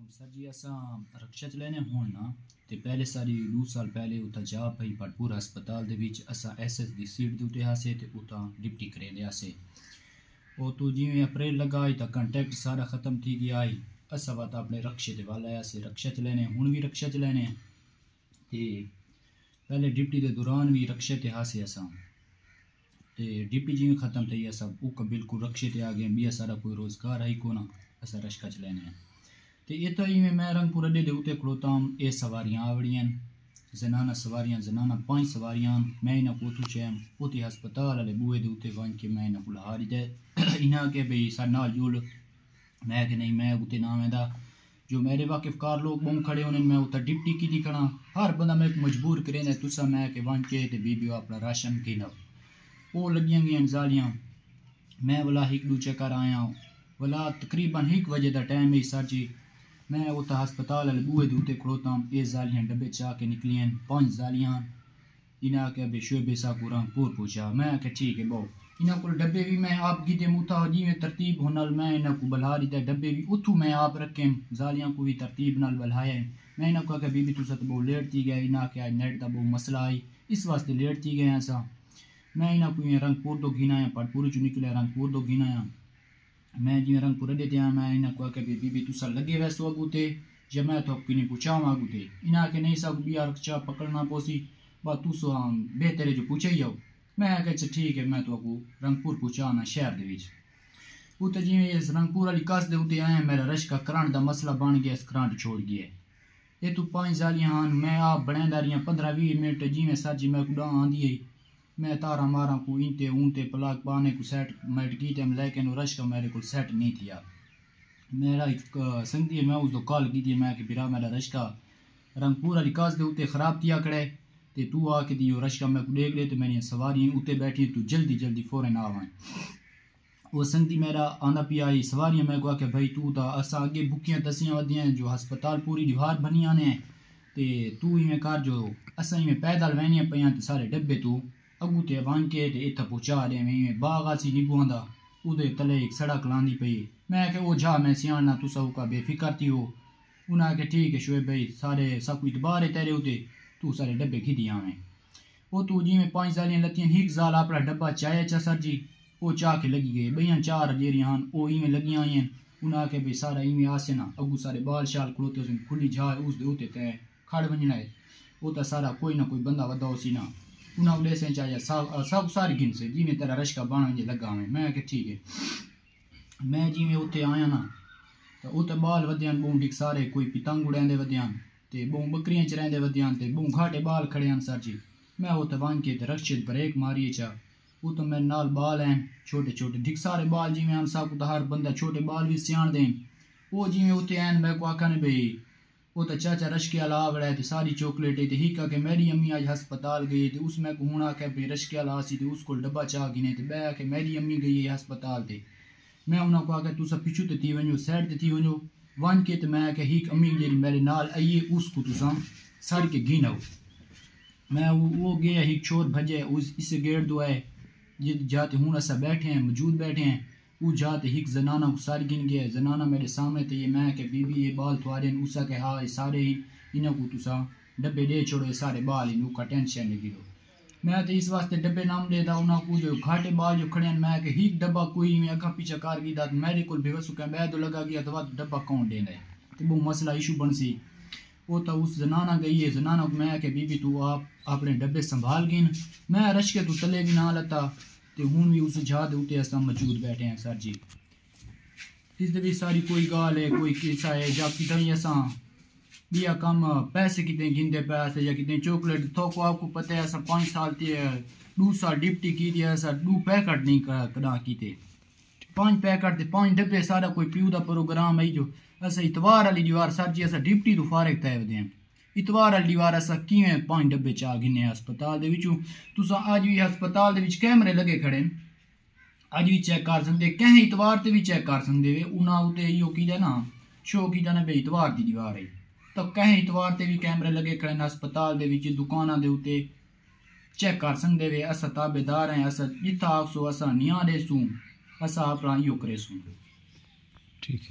Sir जी असा रक्षा चलाने होन ना ते पहले सारी 2 साल पहले उता जा पई भरपूर हस्पताल दे विच असा एसएस दी सीट दे उते हासे ते उता डिप्टी करे लियासे ओ तो जिवें अप्रैल लगा आई ता कांटेक्ट सारा खत्म थी गया आई असा बात अपने रक्षे दे वाला आसे रक्षा चलाने हुन भी रक्षा चलाने ते पहले डिप्टी दे दौरान भी रक्षे ते हासे असा ते डिप्टी जिवें खत्म थई असा उक बिल्कुल रक्षे ते आ गए बिया सारा कोई रोजगार है कोना असा रक्षा चलाने तो इतना ही मैं रंगपुर अड्डे दे उते खड़ोता हूँ ये सवारियाँ आवड़ियाँ जनाना सवारियाँ जनाना 5 सवारियाँ मैं इन्हें कोतू चैम उते हस्पताल वाले बुए दे उते वन के मैं इन्हें को हारी दे इन्हें के भाई सारे नाल जुल मैं कि नहीं मैं उते ना मैं जो मेरे वाकिफकार लोग बहु खड़े होने मैं उतर डिप्टी की दिखना हर बंदा मैं मजबूर करें तुसा मैं के वन के ते बीबी अपना राशन गिना वो लगियां गई जालियाँ मैं वाला एक दू चक्कर आया वाला तकरीबन 1 बजे का टाइम है सर जी मैं उत हस्पताल वाले बूहे दूते खड़ोता हूँ ये जालियाँ डब्बे चा के निकलियाँ 5 जालियाँ इन्हें आके अभी शुबे सा को रंगपुर पूछा मैं आके ठीक है बहु इन्हें को डब्बे भी मैं आप गिदे मुता जी में तरतीब होनल मैं इन्हें को बल्हा दी डब्बे भी उतू मैं आप रखे जालियाँ को भी तरतीब नाल बल्हाया मैं इन्हें को आके बीबी तुसा तो बहुत लेट थी गया इन्हें आके नेट का बहुत मसला आई इस वास्ते लेट थी गए ऐसा मैं इन्हें को रंगपुर तो गिना है पटपुर चु निकले रंगपुर तो गिना है मैं जिवें रंगपुर अड्डे ते मैं इन्हें को आके बीबी तुसा लगे वैसो अगूते जब मैं तो किनी पूछा अगूते इन्हें आके नहीं सब बिया रक्षा पकड़ना पोसी बात तुसो बेहतर जो पूछे ही आओ मैं आके अच्छा ठीक है मैं तो आपको रंगपुर पूछा ना शहर दे विच उते जिवें इस रंगपुर वाली कस दे उते आए मेरा रश का करंट दा मसला बन गया इस करंट छोड़ गया ये तू 5 जालियां मैं आप बनांदा रहियां 15-20 मिनट जिवें सर जी मैं कुड़ा आंदी है मैं तारा मारा को इंते ऊंते प्लाक पाने को सेट मैट की टाइम लेकिन रश का मेरे को सेट नहीं थिया मेरा एक संगती मैं उस कॉल की थी मैं कि बिरा मेरा रश का रंगपुर वाली कास दे उते खराब थिया कड़े ते तू आके दियो रश का मैं को देख ले तो मेरी सवारी उते बैठी तू जल्दी फौरन आवाएं वो संगती मेरा आंदा पिया आई सवारियां मैं को आके भाई तू ता असा आगे बुकियां दसियां वदियां जो हस्पताल पूरी दीवार बनियां ने ते तू इवें कर जो असा इवें पैदल वहनियां पियां ते सारे डब्बे तू अगूते वन के इतना पहुँचा दे में बाग आसी निबुआंदा उदे तले एक सड़क लांदी पई मैं के ओ जा मैं सियाना तुसा का बेफिक्र थी हो उन्हें के ठीक है शुएब भाई सारे सब कुछ बाहर है तेरे उते तू सारे डब्बे खिदी आवें वो तू जी में 5 जालियां लतियां एक जाल अपना डब्बा चाय चा सर जी वो चाह के लगी गए भैया 4 जेरियां ओ इवें लगियां आई उन्हें के भाई सारा इवें आसे ना अगू सारे बाल शाल खड़ोते खुली जा उस दे उते ते खड़ वजना है वो तो सारा कोई ना कोई बंदा वदा उसी ना उन्हें उड़े से चाहिए सब सारी गिन से जी में तेरा रश का बाण जे लगा मैं के ठीक है मैं जी में उते आया ना तो उते बाल वद्यान बूं डिक सारे कोई पतंग उड़ांदे वद्यान ते बूं बकरियां चरांदे वद्यान ते बूं घाटे बाल खड़े हैं सर जी मैं उते वन के रक्षित ब्रेक मारी चा वो तो मेरे नाल बाल हैं छोटे डिक सारे बाल जी में हम सब हर बंदा छोटे बाल भी सियाण दें वो जी में उते आन मैं को आखा ने भाई वो तो चाचा रश के अलावा बड़ा है सारी चॉकलेट है ही के मेरी अम्मी आज हस्पताल गई थी उसमें को हूँ आके भाई रश के अलावा सी उसको डब्बा चाह गिने थे बै आके मेरी अम्मी गई है हस्पताल थे मैं उन्होंने को आके तुसा पिछू ते थी वनो साइड ते थी वनो वन के तो मैं आके ही अम्मी जी मेरे नाल आइए उसको तुसा सड़ के गिनो मैं वो गया ही चोर भजे उस इस गेट दो है ये जाते हूँ असा बैठे हैं मौजूद बैठे हैं वो जाते हिक जनाना को सारी गिन गया जनाना मेरे सामने थे ये मैं के बीबी ये बाल थुआरे उसा के हाँ सारे ही इन्हों को तुसा डब्बे दे छोड़ो सारे बाल इन का टेंशन नहीं गिरो मैं तो इस वास्ते डब्बे नाम देता उन्होंने को जो घाटे बाल जो खड़े मैं के हिक डब्बा कोई में अगा पीछा कार गई दात मेरे को बेवस का मैं तो लगा गया तो डब्बा कौन देना है तो वो मसला इशू बन सी वो तो उस जनाना गई है जनाना को मैं के बीबी तू आप अपने डब्बे संभाल गिन मैं रश के तू तले भी ना लता तो हूँ भी उस जहाज उत्ते असां मौजूद बैठे हैं सर जी इस भी सारी कोई गाल है कोई किस्सा है जब कितनी असां बिया कम पैसे कितने गिनते पैसे या कितने चॉकलेट तो को आपको पता है असां 5 साल ते 2 साल डिप्टी की थी असां 2 पैकेट नहीं करा कीते 5 पैकेट ते 5 डब्बे सारा कोई पीऊ दा प्रोग्राम है जो असां इतवार वाली दीवार सर जी असां डिप्टी तो फारिग तय वदे इतवार वाली दीवार असा किवें 5 डब्बे चा गिने हस्पताल दे विचों तुसा अज भी हस्पताल दे विच कैमरे लगे खड़े अज भी चेक कर सकते कहीं इतवार ते भी चेक कर सकते वे उन्हें उते इो कीदा ना शो कीदा ना भाई इतवार की दीवार है तो कहीं इतवार ते भी कैमरे लगे खड़े हस्पताल दे विच दुकानां दे उते चेक कर सकते वे असा ताबेदार हैं असा जिथा आखसो असा निया देसूं असा अपना इो करेसूं ठीक है।